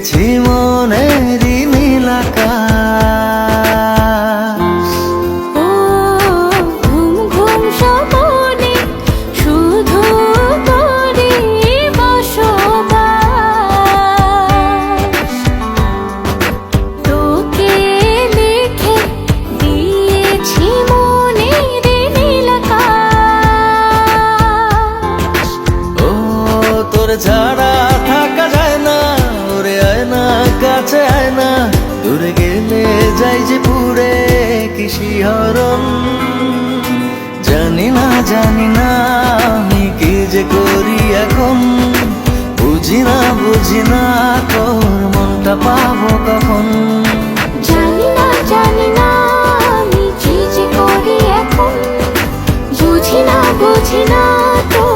দিয়েছি মনেরই নীল আকাশ। ও ঘুম ঘুম স্বপনে শুধু তোরই বসবাস। তোকে লিখে দিয়েছি মনের নীল আকাশ। ও তোর ছাড়া থাকা যায় না, ওরে আয় না কাছে আয় না, দূরে গেলে যাই যে পুরে কি শিহরণ। জানি না আমি কি যে করি এখন, বুঝি না তোর মনটা পাবো কখন। জানি না আমি কি যে করি এখন, বুঝি না তোর